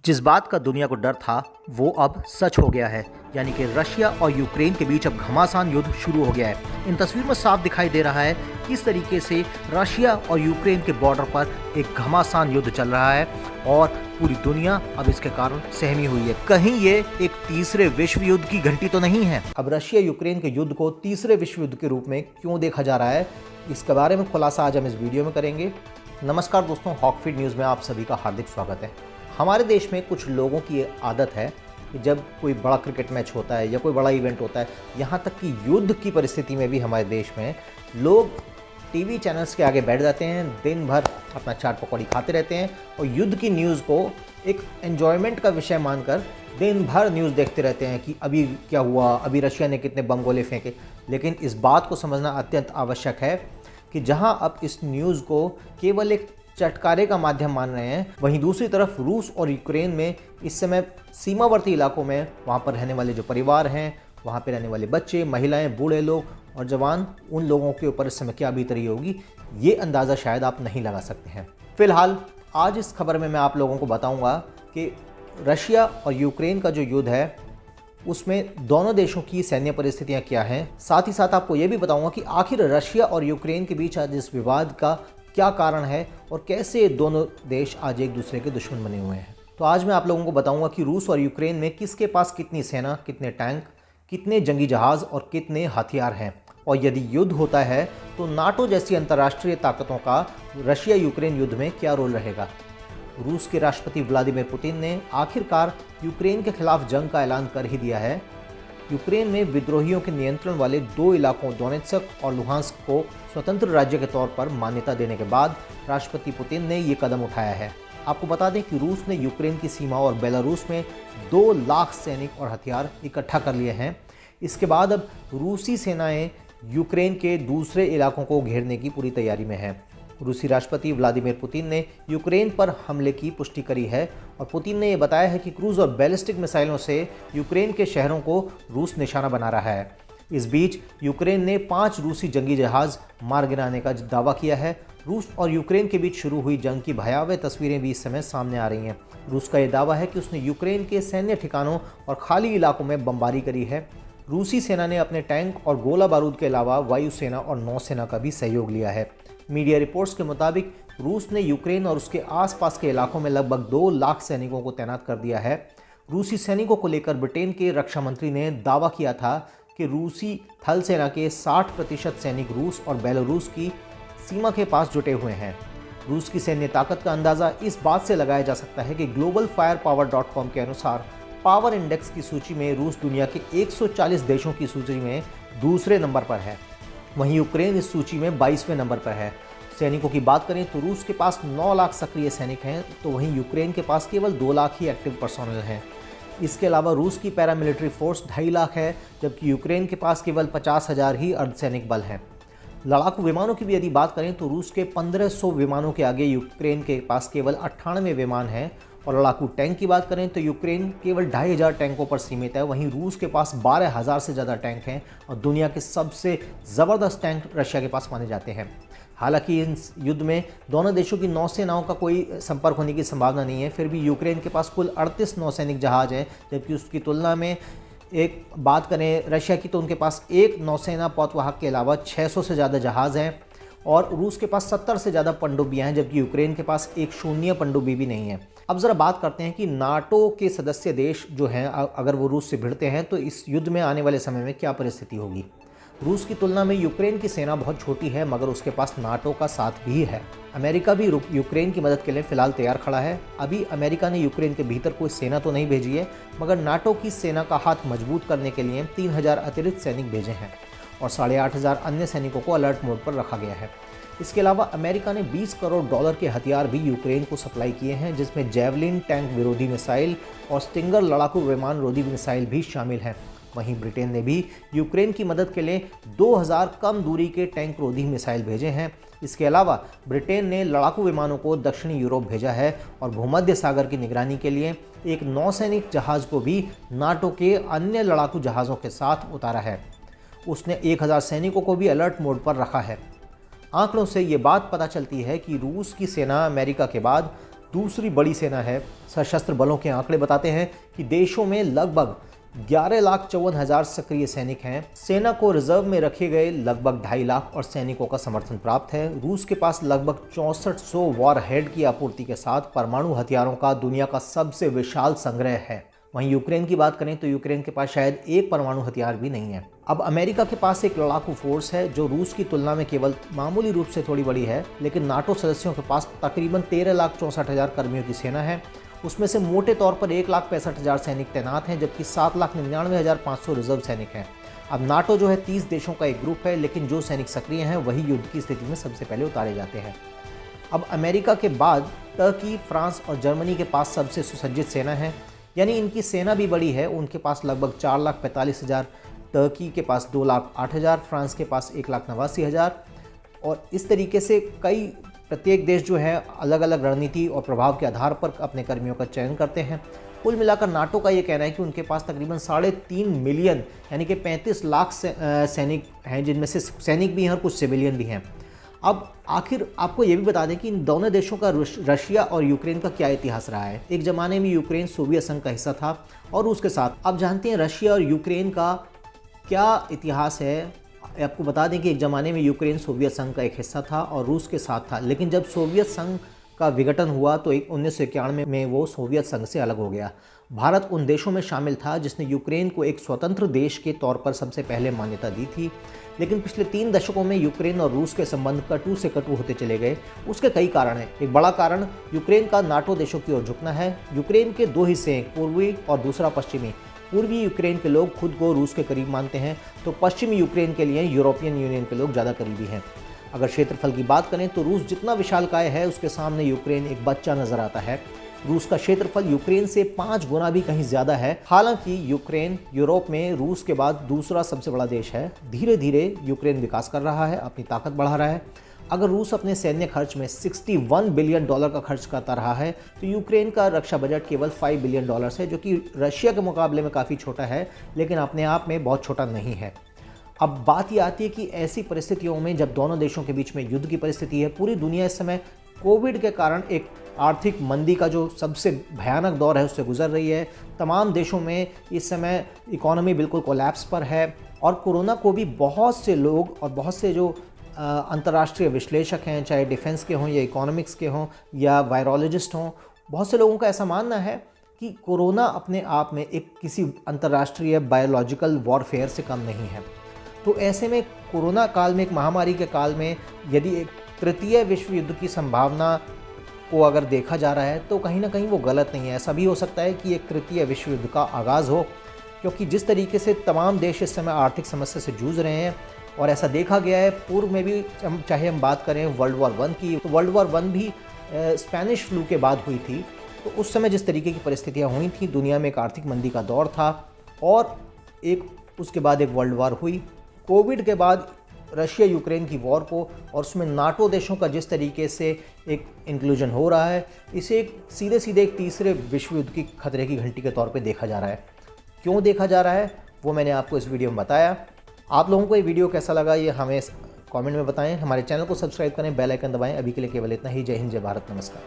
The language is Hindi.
जिस बात का दुनिया को डर था वो अब सच हो गया है, यानी कि रशिया और यूक्रेन के बीच अब घमासान युद्ध शुरू हो गया है। इन तस्वीर में साफ दिखाई दे रहा है किस तरीके से रशिया और यूक्रेन के बॉर्डर पर एक घमासान युद्ध चल रहा है और पूरी दुनिया अब इसके कारण सहमी हुई है। कहीं ये एक तीसरे विश्व युद्ध की घंटी तो नहीं है। अब रशिया यूक्रेन के युद्ध को तीसरे विश्व युद्ध के रूप में क्यों देखा जा रहा है, इसके बारे में खुलासा आज हम इस वीडियो में करेंगे। नमस्कार दोस्तों, हॉकफीड न्यूज़ में आप सभी का हार्दिक स्वागत है। हमारे देश में कुछ लोगों की ये आदत है कि जब कोई बड़ा क्रिकेट मैच होता है या कोई बड़ा इवेंट होता है, यहाँ तक कि युद्ध की परिस्थिति में भी हमारे देश में लोग टीवी चैनल्स के आगे बैठ जाते हैं, दिन भर अपना चाट पकौड़ी खाते रहते हैं और युद्ध की न्यूज़ को एक एन्जॉयमेंट का विषय मानकर दिन भर न्यूज़ देखते रहते हैं कि अभी क्या हुआ, अभी रशिया ने कितने बम गोले फेंके। लेकिन इस बात को समझना अत्यंत आवश्यक है कि जहां अब इस न्यूज़ को केवल एक चटकारे का माध्यम मान रहे हैं, वहीं दूसरी तरफ रूस और यूक्रेन में इस समय सीमावर्ती इलाकों में वहां पर रहने वाले जो परिवार हैं, वहां पर रहने वाले बच्चे, महिलाएं, बूढ़े लोग और जवान, उन लोगों के ऊपर इस समय क्या बीत रही होगी, ये अंदाज़ा शायद आप नहीं लगा सकते हैं। फिलहाल आज इस खबर में मैं आप लोगों को बताऊंगा कि रशिया और यूक्रेन का जो युद्ध है उसमें दोनों देशों की सैन्य परिस्थितियां क्या हैं। साथ ही साथ आपको ये भी बताऊंगा कि आखिर रशिया और यूक्रेन के बीच आज इस विवाद का क्या कारण है और कैसे दोनों देश आज एक दूसरे के दुश्मन बने हुए हैं। तो आज मैं आप लोगों को बताऊंगा कि रूस और यूक्रेन में किसके पास कितनी सेना, कितने टैंक, कितने जंगी जहाज़ और कितने हथियार हैं, और यदि युद्ध होता है तो नाटो जैसी अंतर्राष्ट्रीय ताकतों का रशिया यूक्रेन युद्ध में क्या रोल रहेगा। रूस के राष्ट्रपति व्लादिमीर पुतिन ने आखिरकार यूक्रेन के खिलाफ जंग का ऐलान कर ही दिया है। यूक्रेन में विद्रोहियों के नियंत्रण वाले दो इलाकों डोनेत्स्क और लुहांस्क को स्वतंत्र राज्य के तौर पर मान्यता देने के बाद राष्ट्रपति पुतिन ने ये कदम उठाया है। आपको बता दें कि रूस ने यूक्रेन की सीमा और बेलारूस में 2 लाख सैनिक और हथियार इकट्ठा कर लिए हैं। इसके बाद अब रूसी सेनाएं यूक्रेन के दूसरे इलाकों को घेरने की पूरी तैयारी में है। रूसी राष्ट्रपति व्लादिमीर पुतिन ने यूक्रेन पर हमले की पुष्टि करी है और पुतिन ने यह बताया है कि क्रूज और बैलिस्टिक मिसाइलों से यूक्रेन के शहरों को रूस निशाना बना रहा है। इस बीच यूक्रेन ने 5 रूसी जंगी जहाज मार गिराने का दावा किया है। रूस और यूक्रेन के बीच शुरू हुई जंग की भयावह तस्वीरें भी इस समय सामने आ रही हैं। रूस का यह दावा है कि उसने यूक्रेन के सैन्य ठिकानों और खाली इलाकों में बमबारी करी है। रूसी सेना ने अपने टैंक और गोला बारूद के अलावा वायुसेना और नौसेना का भी सहयोग लिया है। मीडिया रिपोर्ट्स के मुताबिक रूस ने यूक्रेन और उसके आसपास के इलाकों में लगभग 2 लाख सैनिकों को तैनात कर दिया है। रूसी सैनिकों को लेकर ब्रिटेन के रक्षा मंत्री ने दावा किया था कि रूसी थल सेना के 60% सैनिक रूस और बेलारूस की सीमा के पास जुटे हुए हैं। रूस की सैन्य ताकत का अंदाज़ा इस बात से लगाया जा सकता है कि globalfirepower.com के अनुसार पावर इंडेक्स की सूची में रूस दुनिया के 140 देशों की सूची में दूसरे नंबर पर है। वहीं यूक्रेन इस सूची में 22वें नंबर पर है। सैनिकों की बात करें तो रूस के पास 9 लाख सक्रिय सैनिक हैं, तो वहीं यूक्रेन के पास केवल 2 लाख ही एक्टिव पर्सोनल हैं। इसके अलावा रूस की पैरामिलिट्री फोर्स 2.5 लाख है, जबकि यूक्रेन के पास केवल 50,000 ही अर्धसैनिक बल हैं। लड़ाकू विमानों की भी यदि बात करें तो रूस के 1500 विमानों के आगे यूक्रेन के पास केवल 98 विमान हैं, और लड़ाकू टैंक की बात करें तो यूक्रेन केवल 2500 टैंकों पर सीमित है। वहीं रूस के पास 12,000 से ज़्यादा टैंक हैं और दुनिया के सबसे ज़बरदस्त टैंक रशिया के पास माने जाते हैं। हालांकि इस युद्ध में दोनों देशों की नौसेनाओं का कोई संपर्क होने की संभावना नहीं है, फिर भी यूक्रेन के पास कुल 38 नौसैनिक जहाज़ हैं, जबकि उसकी तुलना में एक बात करें रशिया की तो उनके पास एक नौसेना पोतवाहक के अलावा 600 से ज़्यादा जहाज़ हैं और रूस के पास 70 से ज़्यादा पनडुब्बियाँ हैं, जबकि यूक्रेन के पास एक शून्य पनडुब्बी भी नहीं है। अब ज़रा बात करते हैं कि नाटो के सदस्य देश जो हैं अगर वो रूस से भिड़ते हैं तो इस युद्ध में आने वाले समय में क्या परिस्थिति होगी। रूस की तुलना में यूक्रेन की सेना बहुत छोटी है, मगर उसके पास नाटो का साथ भी है। अमेरिका भी यूक्रेन की मदद के लिए फ़िलहाल तैयार खड़ा है। अभी अमेरिका ने यूक्रेन के भीतर कोई सेना तो नहीं भेजी है, मगर नाटो की सेना का हाथ मजबूत करने के लिए 3000 अतिरिक्त सैनिक भेजे हैं और 8,500 अन्य सैनिकों को अलर्ट मोड पर रखा गया है। इसके अलावा अमेरिका ने $20 करोड़ के हथियार भी यूक्रेन को सप्लाई किए हैं, जिसमें जेवलिन टैंक विरोधी मिसाइल और स्टिंगर लड़ाकू विमान रोधी मिसाइल भी शामिल हैं। वहीं ब्रिटेन ने भी यूक्रेन की मदद के लिए 2000 कम दूरी के टैंक रोधी मिसाइल भेजे हैं। इसके अलावा ब्रिटेन ने लड़ाकू विमानों को दक्षिणी यूरोप भेजा है और भूमध्य सागर की निगरानी के लिए एक नौसैनिक जहाज़ को भी नाटो के अन्य लड़ाकू जहाज़ों के साथ उतारा है। उसने 1000 सैनिकों को भी अलर्ट मोड पर रखा है। आंकड़ों से ये बात पता चलती है कि रूस की सेना अमेरिका के बाद दूसरी बड़ी सेना है। सशस्त्र बलों के आंकड़े बताते हैं कि देशों में लगभग 11,54,000 सक्रिय सैनिक हैं। सेना को रिजर्व में रखे गए लगभग 2.5 लाख और सैनिकों का समर्थन प्राप्त है। रूस के पास लगभग 6400 वॉरहेड की आपूर्ति के साथ परमाणु हथियारों का दुनिया का सबसे विशाल संग्रह है। वहीं यूक्रेन की बात करें तो यूक्रेन के पास शायद एक परमाणु हथियार भी नहीं है। अब अमेरिका के पास एक लड़ाकू फोर्स है जो रूस की तुलना में केवल मामूली रूप से थोड़ी बड़ी है, लेकिन नाटो सदस्यों के पास तकरीबन 13,64,000 कर्मियों की सेना है। उसमें से मोटे तौर पर 1,65,000 सैनिक तैनात हैं, जबकि 7,99,500 रिजर्व सैनिक हैं। अब नाटो जो है 30 देशों का एक ग्रुप है, लेकिन जो सैनिक सक्रिय हैं वही युद्ध की स्थिति में सबसे पहले उतारे जाते हैं। अब अमेरिका के बाद तुर्की, फ्रांस और जर्मनी के पास सबसे सुसज्जित सेना है, यानी इनकी सेना भी बड़ी है। उनके पास लगभग 4,45,000, तुर्की के पास 2,08,000, फ्रांस के पास 1,89,000 और इस तरीके से प्रत्येक देश जो है अलग अलग रणनीति और प्रभाव के आधार पर अपने कर्मियों का चयन करते हैं। कुल मिलाकर नाटो का ये कहना है कि उनके पास तकरीबन 3.5 मिलियन यानी कि 35 लाख सैनिक हैं, जिनमें से सैनिक भी हैं और कुछ सिविलियन भी हैं। अब आखिर आपको ये भी बता दें कि इन दोनों देशों का रशिया और यूक्रेन का क्या इतिहास रहा है। एक ज़माने में यूक्रेन सोवियत संघ का हिस्सा था और रूस के साथ। अब जानते हैं रशिया और यूक्रेन का क्या इतिहास है। आपको बता दें कि एक ज़माने में यूक्रेन सोवियत संघ का एक हिस्सा था और रूस के साथ था, लेकिन जब सोवियत संघ का विघटन हुआ तो 1991 में वो सोवियत संघ से अलग हो गया। भारत उन देशों में शामिल था जिसने यूक्रेन को एक स्वतंत्र देश के तौर पर सबसे पहले मान्यता दी थी, लेकिन पिछले 3 दशकों में यूक्रेन और रूस के संबंध कटु से कटु होते चले गए। उसके कई कारण हैं। एक बड़ा कारण यूक्रेन का नाटो देशों की ओर झुकना है। यूक्रेन के 2 हिस्से हैं, पूर्वी और दूसरा पश्चिमी। पूर्वी यूक्रेन के लोग खुद को रूस के करीब मानते हैं, तो पश्चिमी यूक्रेन के लिए यूरोपियन यूनियन के लोग ज़्यादा करीबी हैं। अगर क्षेत्रफल की बात करें तो रूस जितना विशालकाय है उसके सामने यूक्रेन एक बच्चा नजर आता है। रूस का क्षेत्रफल यूक्रेन से 5 गुना भी कहीं ज़्यादा है। हालांकि यूक्रेन यूरोप में रूस के बाद दूसरा सबसे बड़ा देश है। धीरे धीरे यूक्रेन विकास कर रहा है, अपनी ताकत बढ़ा रहा है। अगर रूस अपने सैन्य खर्च में $61 बिलियन का खर्च करता रहा है तो यूक्रेन का रक्षा बजट केवल $5 बिलियन है, जो कि रशिया के मुकाबले में काफ़ी छोटा है, लेकिन अपने आप में बहुत छोटा नहीं है। अब बात ये आती है कि ऐसी परिस्थितियों में जब दोनों देशों के बीच में युद्ध की परिस्थिति है, पूरी दुनिया इस समय कोविड के कारण एक आर्थिक मंदी का जो सबसे भयानक दौर है उससे गुजर रही है। तमाम देशों में इस समय इकोनॉमी बिल्कुल कोलैप्स पर है और कोरोना को भी बहुत से लोग और बहुत से जो अंतर्राष्ट्रीय विश्लेषक हैं, चाहे डिफेंस के हों या इकोनॉमिक्स के हों या वायरोलॉजिस्ट हों, बहुत से लोगों का ऐसा मानना है कि कोरोना अपने आप में एक किसी अंतर्राष्ट्रीय बायोलॉजिकल वॉरफेयर से कम नहीं है। तो ऐसे में कोरोना काल में, एक महामारी के काल में यदि एक तृतीय विश्व युद्ध की संभावना को अगर देखा जा रहा है तो कहीं ना कहीं वो गलत नहीं है। ऐसा भी हो सकता है कि एक तृतीय विश्व युद्ध का आगाज़ हो, क्योंकि जिस तरीके से तमाम देश इस समय आर्थिक समस्या से जूझ रहे हैं और ऐसा देखा गया है पूर्व में भी, चाहे हम बात करें वर्ल्ड वॉर 1 की, तो वर्ल्ड वॉर 1 भी स्पेनिश फ्लू के बाद हुई थी। तो उस समय जिस तरीके की परिस्थितियाँ हुई थी, दुनिया में एक आर्थिक मंदी का दौर था और उसके बाद एक वर्ल्ड वॉर हुई। कोविड के बाद रशिया यूक्रेन की वॉर को और उसमें नाटो देशों का जिस तरीके से एक इंक्लूजन हो रहा है, इसे सीधे एक तीसरे विश्व युद्ध की खतरे की घंटी के तौर पे देखा जा रहा है। क्यों देखा जा रहा है वो मैंने आपको इस वीडियो में बताया। आप लोगों को ये वीडियो कैसा लगा ये हमें कमेंट में बताएं। हमारे चैनल को सब्सक्राइब करें, बेल आइकन दबाएं। अभी के लिए केवल इतना ही। जय हिंद, जय भारत, नमस्कार।